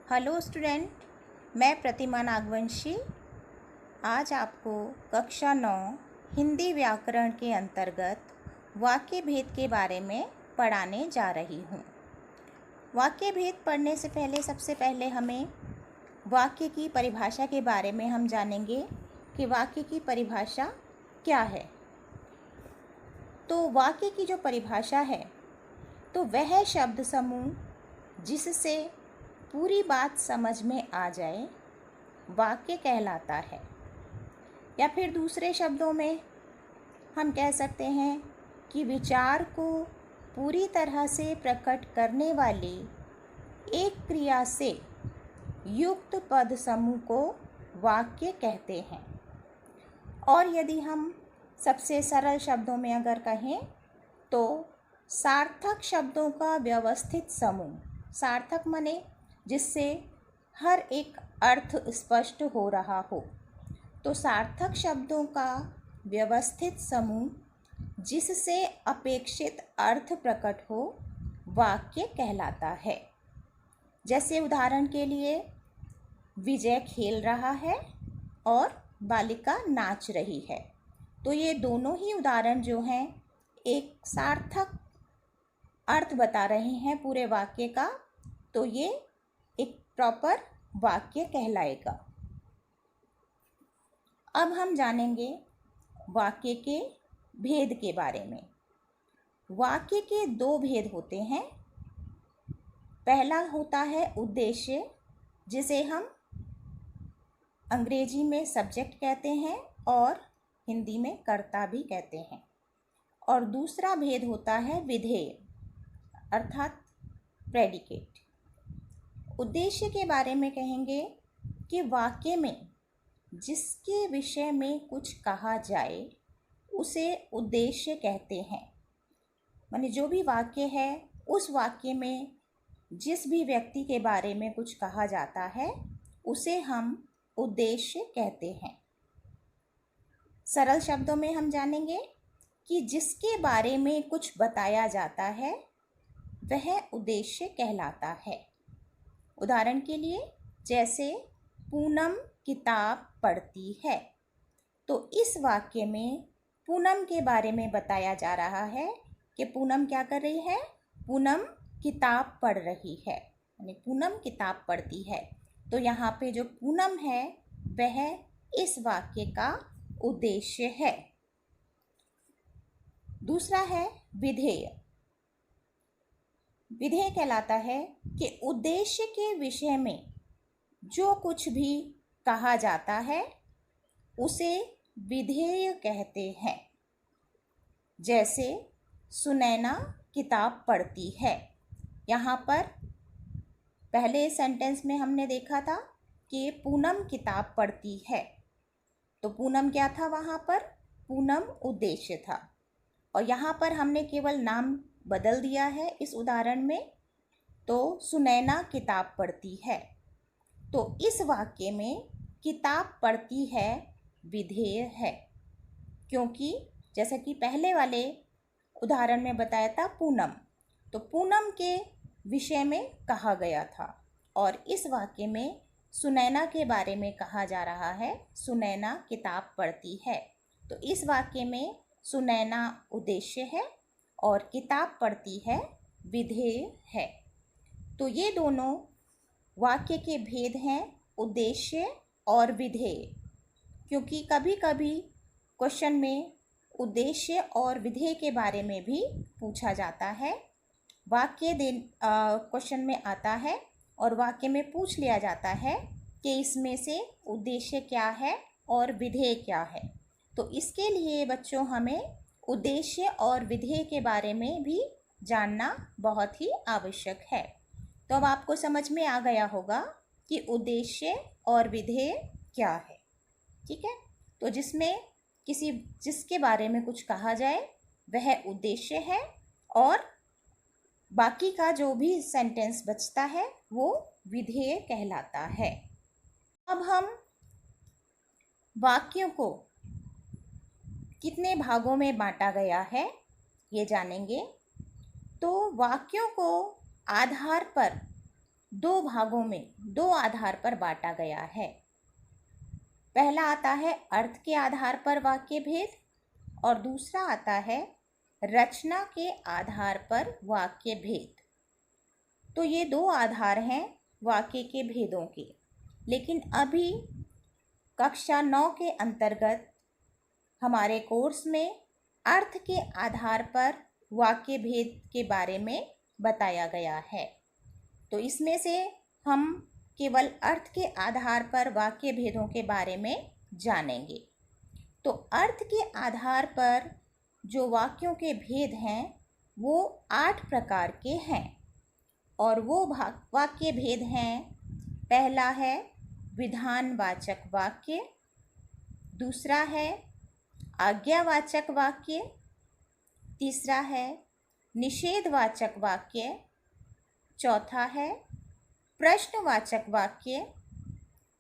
Hello student, मैं प्रतिमा नागवंशी आज आपको कक्षा 9 हिंदी व्याकरण के अंतर्गत वाक्य भेद के बारे में पढ़ाने जा रही हूँ। वाक्य भेद पढ़ने से पहले सबसे पहले हमें वाक्य की परिभाषा के बारे में हम जानेंगे कि वाक्य की परिभाषा क्या है। तो वाक्य की जो परिभाषा है तो वह शब्द समूह जिससे पूरी बात समझ में आ जाए वाक्य कहलाता है। या फिर दूसरे शब्दों में हम कह सकते हैं कि विचार को पूरी तरह से प्रकट करने वाली एक क्रिया से युक्त पद समूह को वाक्य कहते हैं। और यदि हम सबसे सरल शब्दों में अगर कहें तो सार्थक शब्दों का व्यवस्थित समूह, सार्थक माने जिससे हर एक अर्थ स्पष्ट हो रहा हो, तो सार्थक शब्दों का व्यवस्थित समूह जिससे अपेक्षित अर्थ प्रकट हो वाक्य कहलाता है। जैसे उदाहरण के लिए विजय खेल रहा है और बालिका नाच रही है, तो ये दोनों ही उदाहरण जो हैं एक सार्थक अर्थ बता रहे हैं पूरे वाक्य का, तो ये एक प्रॉपर वाक्य कहलाएगा। अब हम जानेंगे वाक्य के भेद के बारे में। वाक्य के दो भेद होते हैं। पहला होता है उद्देश्य, जिसे हम अंग्रेजी में सब्जेक्ट कहते हैं और हिंदी में कर्ता भी कहते हैं। और दूसरा भेद होता है विधेय अर्थात प्रेडिकेट। उद्देश्य के बारे में कहेंगे कि वाक्य में जिसके विषय में कुछ कहा जाए उसे उद्देश्य कहते हैं। माने जो भी वाक्य है उस वाक्य में जिस भी व्यक्ति के बारे में कुछ कहा जाता है उसे हम उद्देश्य कहते हैं। सरल शब्दों में हम जानेंगे कि जिसके बारे में कुछ बताया जाता है वह उद्देश्य कहलाता है। उदाहरण के लिए जैसे पूनम किताब पढ़ती है, तो इस वाक्य में पूनम के बारे में बताया जा रहा है कि पूनम क्या कर रही है, पूनम किताब पढ़ रही है, यानी पूनम किताब पढ़ती है। तो यहाँ पे जो पूनम है वह इस वाक्य का उद्देश्य है। दूसरा है विधेय। विधेय कहलाता है कि उद्देश्य के विषय में जो कुछ भी कहा जाता है उसे विधेय कहते हैं। जैसे सुनैना किताब पढ़ती है, यहाँ पर पहले सेंटेंस में हमने देखा था कि पूनम किताब पढ़ती है, तो पूनम क्या था, वहाँ पर पूनम उद्देश्य था। और यहाँ पर हमने केवल नाम बदल दिया है इस उदाहरण में, तो सुनैना किताब पढ़ती है। तो इस वाक्य में किताब पढ़ती है विधेय है, क्योंकि जैसा कि पहले वाले उदाहरण में बताया था पूनम, तो पूनम के विषय में कहा गया था। और इस वाक्य में सुनैना के बारे में कहा जा रहा है, सुनैना किताब पढ़ती है। तो इस वाक्य में सुनैना उद्देश्य है और किताब पढ़ती है विधेय है। तो ये दोनों वाक्य के भेद हैं, उद्देश्य और विधेय। क्योंकि कभी कभी क्वेश्चन में उद्देश्य और विधेय के बारे में भी पूछा जाता है। वाक्य क्वेश्चन में आता है और वाक्य में पूछ लिया जाता है कि इसमें से उद्देश्य क्या है और विधेय क्या है। तो इसके लिए बच्चों हमें उद्देश्य और विधेय के बारे में भी जानना बहुत ही आवश्यक है। तो अब आपको समझ में आ गया होगा कि उद्देश्य और विधेय क्या है। ठीक है, तो जिसके बारे में कुछ कहा जाए वह उद्देश्य है और बाकी का जो भी सेंटेंस बचता है वो विधेय कहलाता है। अब हम वाक्यों को कितने भागों में बांटा गया है ये जानेंगे। तो वाक्यों को आधार पर दो भागों में, दो आधार पर बांटा गया है। पहला आता है अर्थ के आधार पर वाक्य भेद और दूसरा आता है रचना के आधार पर वाक्य भेद। तो ये दो आधार हैं वाक्य के भेदों के। लेकिन अभी कक्षा 9 के अंतर्गत हमारे कोर्स में अर्थ के आधार पर वाक्य भेद के बारे में बताया गया है। तो इसमें से हम केवल अर्थ के आधार पर वाक्य भेदों के बारे में जानेंगे। तो अर्थ के आधार पर जो वाक्यों के भेद हैं वो 8 प्रकार के हैं और वो वाक्य भेद हैं। पहला है विधानवाचक वाक्य, दूसरा है आज्ञावाचक वाक्य, तीसरा है निषेधवाचक वाक्य, चौथा है प्रश्नवाचक वाक्य,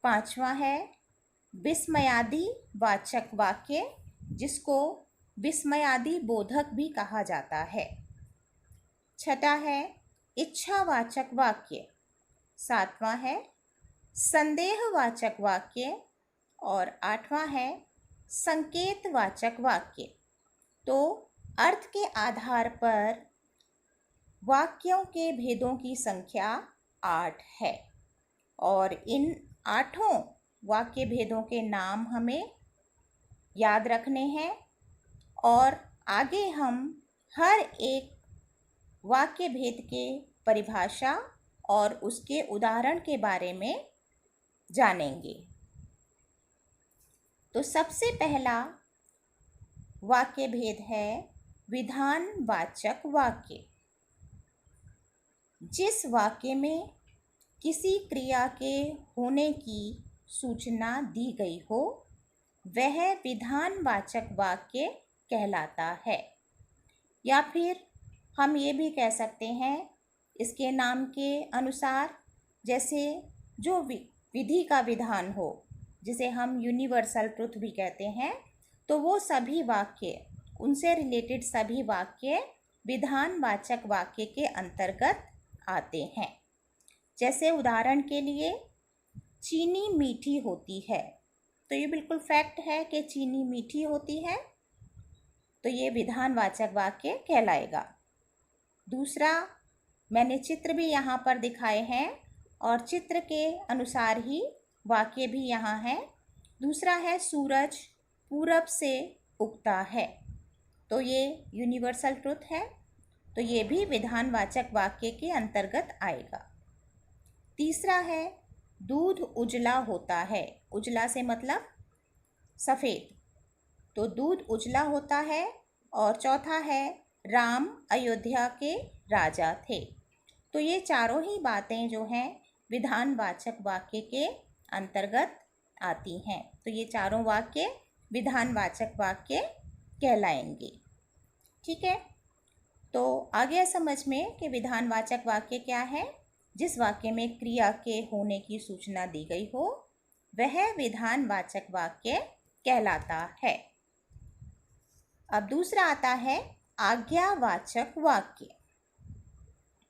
पांचवा है विस्मयादि वाचक वाक्य जिसको विस्मयादि बोधक भी कहा जाता है, छठा है इच्छावाचक वाक्य, सातवां है संदेहवाचक वाक्य और आठवां है संकेतवाचक वाक्य। तो अर्थ के आधार पर वाक्यों के भेदों की संख्या 8 है और इन 8 वाक्य भेदों के नाम हमें याद रखने हैं और आगे हम हर एक वाक्य भेद के परिभाषा और उसके उदाहरण के बारे में जानेंगे। तो सबसे पहला वाक्य भेद है विधानवाचक वाक्य। जिस वाक्य में किसी क्रिया के होने की सूचना दी गई हो वह विधानवाचक वाक्य कहलाता है। या फिर हम ये भी कह सकते हैं इसके नाम के अनुसार, जैसे जो विधि का विधान हो जिसे हम यूनिवर्सल ट्रुथ भी कहते हैं, तो वो सभी वाक्य, उनसे रिलेटेड सभी वाक्य विधानवाचक वाक्य के अंतर्गत आते हैं। जैसे उदाहरण के लिए चीनी मीठी होती है, तो ये बिल्कुल फैक्ट है कि चीनी मीठी होती है, तो ये विधानवाचक वाक्य कहलाएगा। दूसरा, मैंने चित्र भी यहाँ पर दिखाए हैं और चित्र के अनुसार ही वाक्य भी यहाँ है। दूसरा है सूरज पूरब से उगता है, तो ये यूनिवर्सल ट्रुथ है, तो ये भी विधानवाचक वाक्य के अंतर्गत आएगा। तीसरा है दूध उजला होता है, उजला से मतलब सफ़ेद, तो दूध उजला होता है। और चौथा है राम अयोध्या के राजा थे। तो ये चारों ही बातें जो हैं विधानवाचक वाक्य के अंतर्गत आती हैं। तो ये चारों वाक्य विधानवाचक वाक्य कहलाएंगे। ठीक है, तो आ गया समझ में कि विधानवाचक वाक्य क्या है। जिस वाक्य में क्रिया के होने की सूचना दी गई हो वह विधानवाचक वाक्य कहलाता है। अब दूसरा आता है आज्ञावाचक वाक्य।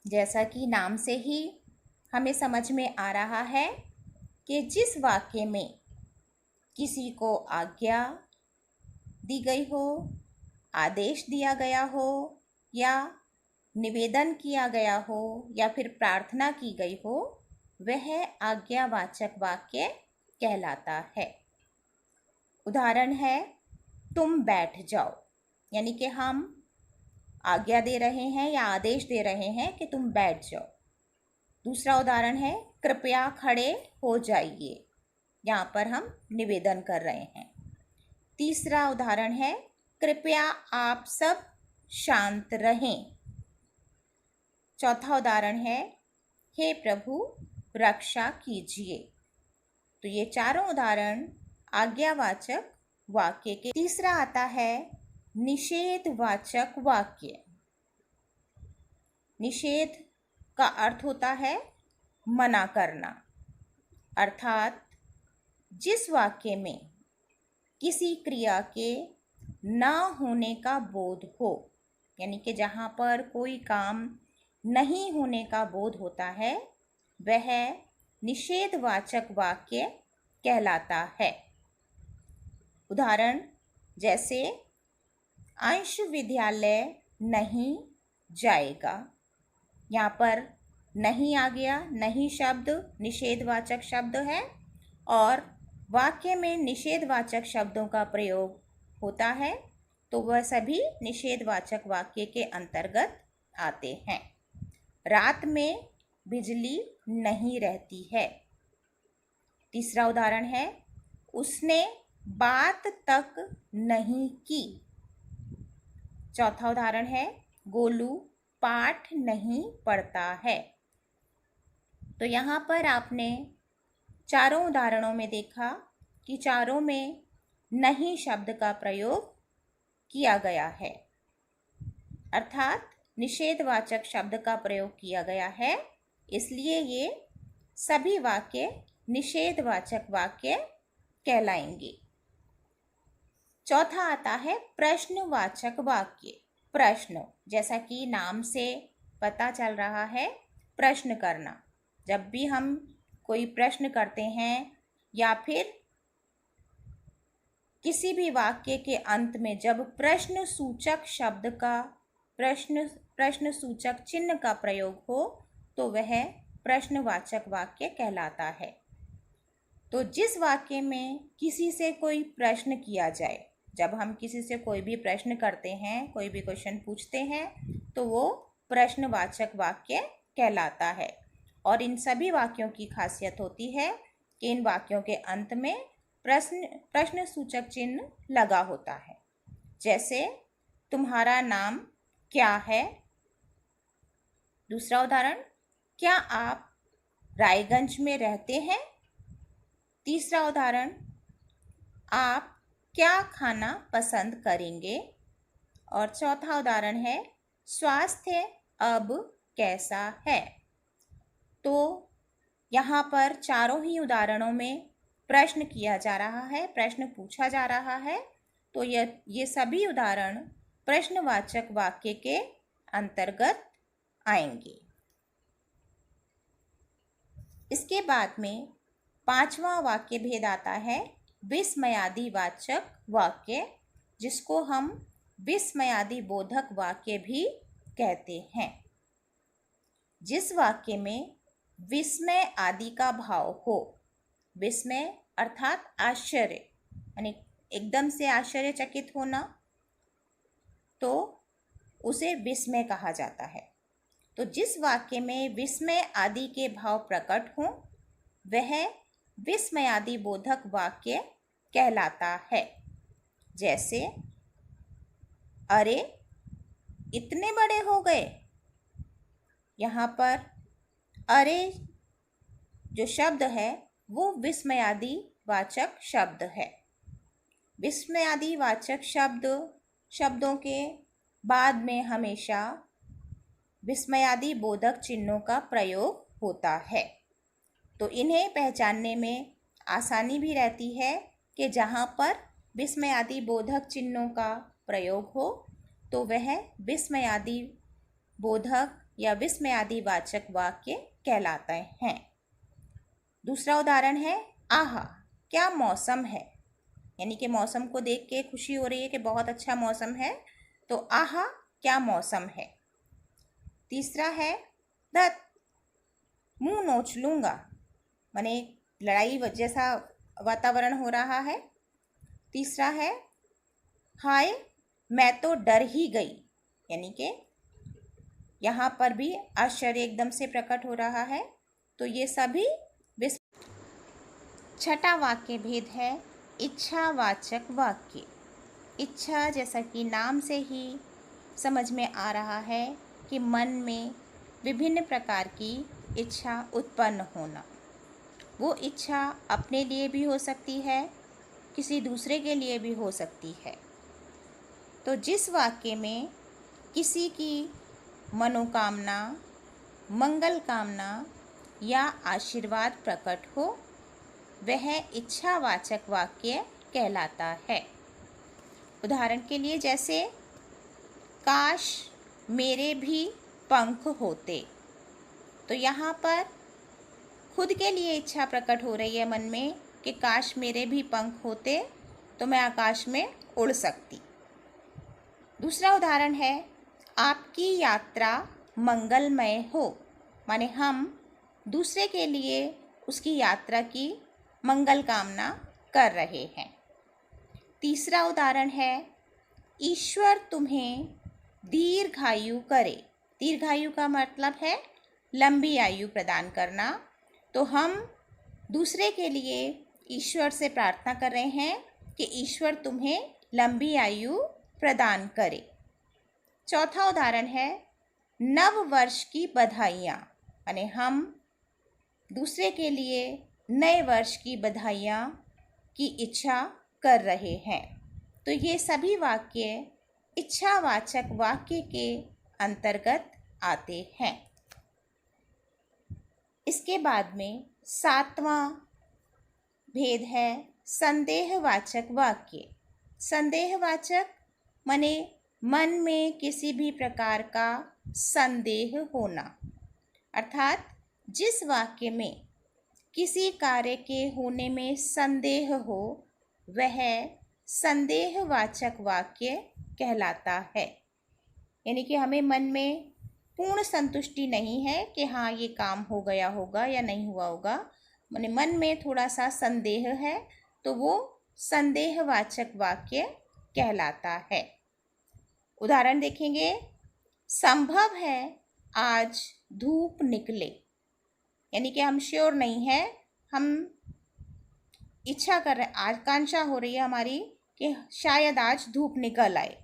जैसा कि नाम से ही हमें समझ में आ रहा है कि जिस वाक्य में किसी को आज्ञा दी गई हो, आदेश दिया गया हो या निवेदन किया गया हो या फिर प्रार्थना की गई हो वह आज्ञावाचक वाक्य कहलाता है। उदाहरण है तुम बैठ जाओ, यानी कि हम आज्ञा दे रहे हैं या आदेश दे रहे हैं कि तुम बैठ जाओ। दूसरा उदाहरण है कृपया खड़े हो जाइए, यहाँ पर हम निवेदन कर रहे हैं। तीसरा उदाहरण है कृपया आप सब शांत रहें। चौथा उदाहरण है हे प्रभु रक्षा कीजिए। तो ये चारों उदाहरण आज्ञावाचक वाक्य के। तीसरा आता है निषेधवाचक वाक्य। निषेध का अर्थ होता है मना करना, अर्थात जिस वाक्य में किसी क्रिया के ना होने का बोध हो, यानी कि जहाँ पर कोई काम नहीं होने का बोध होता है वह निषेधवाचक वाक्य कहलाता है। उदाहरण जैसे अंश विद्यालय नहीं जाएगा। यहाँ पर नहीं आ गया, नहीं शब्द निषेधवाचक शब्द है और वाक्य में निषेधवाचक शब्दों का प्रयोग होता है तो वह सभी निषेधवाचक वाक्य के अंतर्गत आते हैं। रात में बिजली नहीं रहती है। तीसरा उदाहरण है उसने बात तक नहीं की। चौथा उदाहरण है गोलू पाठ नहीं पढ़ता है। तो यहाँ पर आपने चारों उदाहरणों में देखा कि चारों में नहीं शब्द का प्रयोग किया गया है, अर्थात निषेधवाचक शब्द का प्रयोग किया गया है, इसलिए ये सभी वाक्य निषेधवाचक वाक्य कहलाएंगे। चौथा आता है प्रश्नवाचक वाक्य। प्रश्न, जैसा कि नाम से पता चल रहा है, प्रश्न करना। जब भी हम कोई प्रश्न करते हैं या फिर किसी भी वाक्य के अंत में जब प्रश्न सूचक शब्द का प्रश्न सूचक चिन्ह का प्रयोग हो तो वह प्रश्नवाचक वाक्य कहलाता है। तो जिस वाक्य में किसी से कोई प्रश्न किया जाए, जब हम किसी से कोई भी प्रश्न करते हैं, कोई भी क्वेश्चन पूछते हैं तो वो प्रश्नवाचक वाक्य कहलाता है। और इन सभी वाक्यों की खासियत होती है कि इन वाक्यों के अंत में प्रश्न सूचक चिन्ह लगा होता है। जैसे तुम्हारा नाम क्या है। दूसरा उदाहरण, क्या आप रायगंज में रहते हैं। तीसरा उदाहरण, आप क्या खाना पसंद करेंगे। और चौथा उदाहरण है स्वास्थ्य अब कैसा है। तो यहाँ पर चारों ही उदाहरणों में प्रश्न किया जा रहा है, प्रश्न पूछा जा रहा है, तो ये सभी उदाहरण प्रश्नवाचक वाक्य के अंतर्गत आएंगे। इसके बाद में पांचवा वाक्य भेद आता है विस्मयादि वाचक वाक्य, जिसको हम विस्मयादि बोधक वाक्य भी कहते हैं। जिस वाक्य में विस्मय आदि का भाव हो, विस्मय अर्थात आश्चर्य, यानी एकदम से आश्चर्यचकित होना, तो उसे विस्मय कहा जाता है। तो जिस वाक्य में विस्मय आदि के भाव प्रकट हों वह विस्मयादि बोधक वाक्य कहलाता है। जैसे अरे इतने बड़े हो गए। यहाँ पर अरे जो शब्द है वो विस्मयादि वाचक शब्द है। विस्मयादि वाचक शब्दों के बाद में हमेशा विस्मयादि बोधक चिन्हों का प्रयोग होता है। तो इन्हें पहचानने में आसानी भी रहती है कि जहाँ पर विस्मयादि बोधक चिन्हों का प्रयोग हो तो वह विस्मयादि बोधक या विस्मयादि वाचक वाक्य कहलाते हैं। दूसरा उदाहरण है आहा क्या मौसम है, यानी कि मौसम को देख के खुशी हो रही है कि बहुत अच्छा मौसम है, तो आहा क्या मौसम है। तीसरा है दत्त मुंह नोच लूँगा, माने लड़ाई जैसा वातावरण हो रहा है। तीसरा है हाय मैं तो डर ही गई, यानी कि यहाँ पर भी आश्चर्य एकदम से प्रकट हो रहा है। तो ये सभी छठा वाक्य भेद है इच्छावाचक वाक्य। इच्छा, जैसा कि नाम से ही समझ में आ रहा है कि मन में विभिन्न प्रकार की इच्छा उत्पन्न होना। वो इच्छा अपने लिए भी हो सकती है, किसी दूसरे के लिए भी हो सकती है। तो जिस वाक्य में किसी की मनोकामना, मंगल कामना या आशीर्वाद प्रकट हो वह इच्छावाचक वाक्य कहलाता है। उदाहरण के लिए जैसे काश मेरे भी पंख होते। तो यहाँ पर खुद के लिए इच्छा प्रकट हो रही है मन में कि काश मेरे भी पंख होते तो मैं आकाश में उड़ सकती। दूसरा उदाहरण है, आपकी यात्रा मंगलमय हो, माने हम दूसरे के लिए उसकी यात्रा की मंगल कामना कर रहे हैं। तीसरा उदाहरण है, ईश्वर तुम्हें दीर्घायु करे। दीर्घायु का मतलब है लंबी आयु प्रदान करना। तो हम दूसरे के लिए ईश्वर से प्रार्थना कर रहे हैं कि ईश्वर तुम्हें लंबी आयु प्रदान करे। चौथा उदाहरण है, नव वर्ष की बधाइयाँ, यानी हम दूसरे के लिए नए वर्ष की बधाइयाँ की इच्छा कर रहे हैं। तो ये सभी वाक्य इच्छावाचक वाक्य के अंतर्गत आते हैं। इसके बाद में 7वां भेद है संदेहवाचक वाक्य। संदेहवाचक माने मन में किसी भी प्रकार का संदेह होना, अर्थात जिस वाक्य में किसी कार्य के होने में संदेह हो वह संदेहवाचक वाक्य कहलाता है। यानी कि हमें मन में पूर्ण संतुष्टि नहीं है कि हाँ ये काम हो गया होगा या नहीं हुआ होगा, माने मन में थोड़ा सा संदेह है तो वो संदेहवाचक वाक्य कहलाता है। उदाहरण देखेंगे, संभव है आज धूप निकले, यानी कि हम श्योर नहीं है, हम इच्छा कर रहे, आकांक्षा हो रही है हमारी कि शायद आज धूप निकल आए,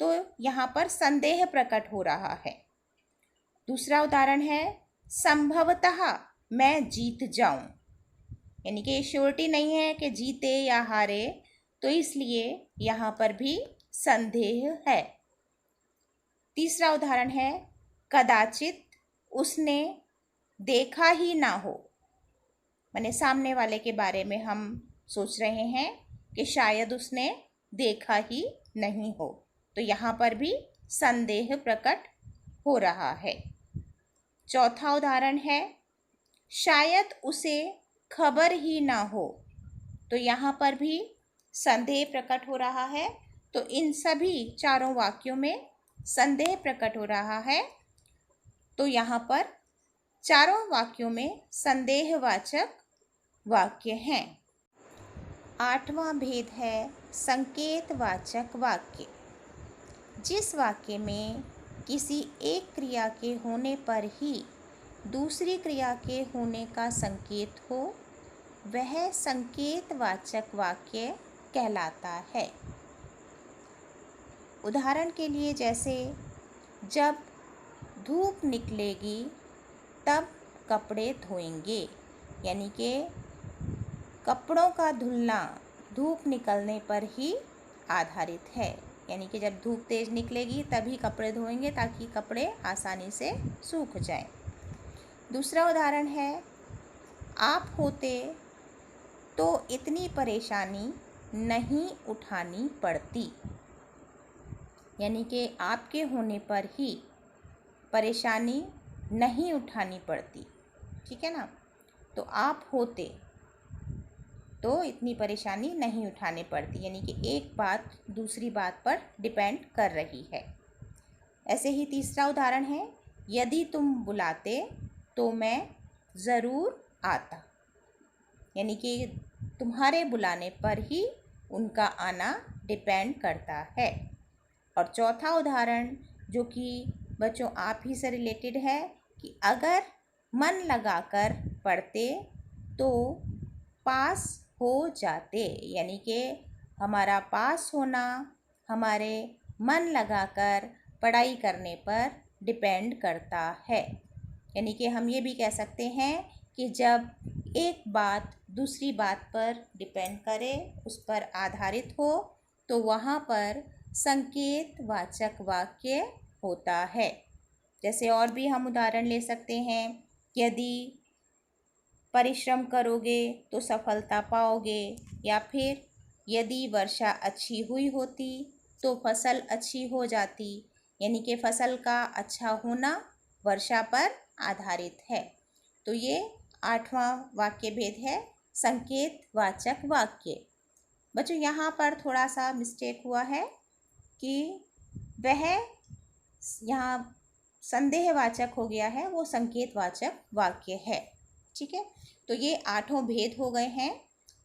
तो यहाँ पर संदेह प्रकट हो रहा है। दूसरा उदाहरण है, संभवतः मैं जीत जाऊं, यानी कि श्योरिटी नहीं है कि जीते या हारे, तो इसलिए यहाँ पर भी संदेह है। तीसरा उदाहरण है, कदाचित उसने देखा ही ना हो, माने सामने वाले के बारे में हम सोच रहे हैं कि शायद उसने देखा ही नहीं हो, तो यहाँ पर भी संदेह प्रकट हो रहा है। चौथा उदाहरण है, शायद उसे खबर ही ना हो, तो यहाँ पर भी संदेह प्रकट हो रहा है। तो इन सभी चारों वाक्यों में संदेह प्रकट हो रहा है, तो यहाँ पर चारों वाक्यों में संदेहवाचक वाक्य हैं। 8वां भेद है संकेतवाचक वाक्य। जिस वाक्य में किसी एक क्रिया के होने पर ही दूसरी क्रिया के होने का संकेत हो वह संकेतवाचक वाक्य कहलाता है। उदाहरण के लिए जैसे, जब धूप निकलेगी तब कपड़े धोएंगे, यानी कि कपड़ों का धुलना धूप निकलने पर ही आधारित है, यानी कि जब धूप तेज निकलेगी तभी कपड़े धोएंगे ताकि कपड़े आसानी से सूख जाएं। दूसरा उदाहरण है, आप होते तो इतनी परेशानी नहीं उठानी पड़ती, यानी कि आपके होने पर ही परेशानी नहीं उठानी पड़ती, ठीक है ना। तो आप होते तो इतनी परेशानी नहीं उठानी पड़ती, यानी कि एक बात दूसरी बात पर डिपेंड कर रही है। ऐसे ही तीसरा उदाहरण है, यदि तुम बुलाते तो मैं ज़रूर आता, यानी कि तुम्हारे बुलाने पर ही उनका आना डिपेंड करता है। और चौथा उदाहरण जो कि बच्चों आप ही से रिलेटेड है कि अगर मन लगाकर पढ़ते तो पास हो जाते, यानी कि हमारा पास होना हमारे मन लगाकर पढ़ाई करने पर डिपेंड करता है। यानी कि हम ये भी कह सकते हैं कि जब एक बात दूसरी बात पर डिपेंड करे, उस पर आधारित हो, तो वहाँ पर संकेतवाचक वाक्य होता है। जैसे और भी हम उदाहरण ले सकते हैं, यदि परिश्रम करोगे तो सफलता पाओगे, या फिर यदि वर्षा अच्छी हुई होती तो फसल अच्छी हो जाती, यानी कि फसल का अच्छा होना वर्षा पर आधारित है। तो ये 8वां वाक्य भेद है संकेतवाचक वाक्य। बच्चों यहाँ पर थोड़ा सा मिस्टेक हुआ है कि वह यहाँ संदेहवाचक हो गया है, वो संकेतवाचक वाक्य है। ठीक है, तो ये 8 भेद हो गए हैं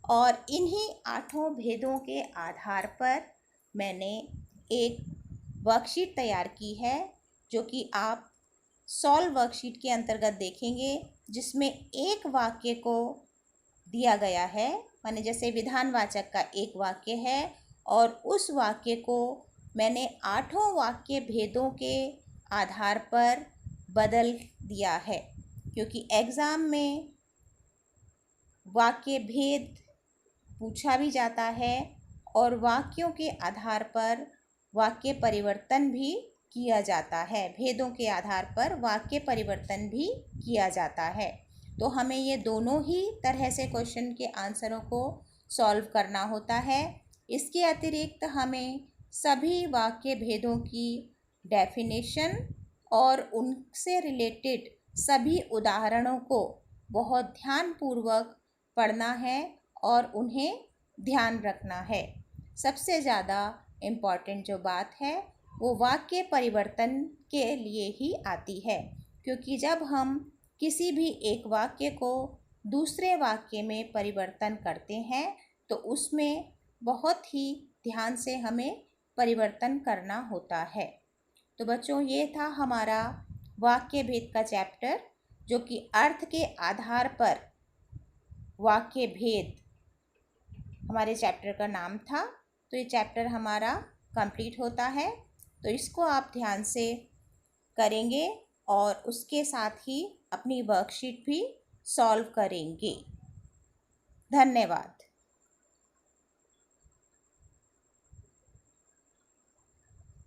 और इन्हीं 8 भेदों के आधार पर मैंने एक वर्कशीट तैयार की है जो कि आप सॉल्व वर्कशीट के अंतर्गत देखेंगे, जिसमें एक वाक्य को दिया गया है, माने जैसे विधानवाचक का एक वाक्य है और उस वाक्य को मैंने 8 वाक्य भेदों के आधार पर बदल दिया है, क्योंकि एग्ज़ाम में वाक्य भेद पूछा भी जाता है और वाक्यों के आधार पर वाक्य परिवर्तन भी किया जाता है, भेदों के आधार पर वाक्य परिवर्तन भी किया जाता है। तो हमें ये दोनों ही तरह से क्वेश्चन के आंसरों को सॉल्व करना होता है। इसके अतिरिक्त हमें सभी वाक्य भेदों की डेफिनेशन और उनसे रिलेटेड सभी उदाहरणों को बहुत ध्यानपूर्वक पढ़ना है और उन्हें ध्यान रखना है। सबसे ज़्यादा इम्पॉर्टेंट जो बात है वो वाक्य परिवर्तन के लिए ही आती है, क्योंकि जब हम किसी भी एक वाक्य को दूसरे वाक्य में परिवर्तन करते हैं तो उसमें बहुत ही ध्यान से हमें परिवर्तन करना होता है। तो बच्चों, ये था हमारा वाक्य भेद का चैप्टर, जो कि अर्थ के आधार पर वाक्य भेद हमारे चैप्टर का नाम था। तो ये चैप्टर हमारा कंप्लीट होता है, तो इसको आप ध्यान से करेंगे और उसके साथ ही अपनी वर्कशीट भी सॉल्व करेंगे। धन्यवाद।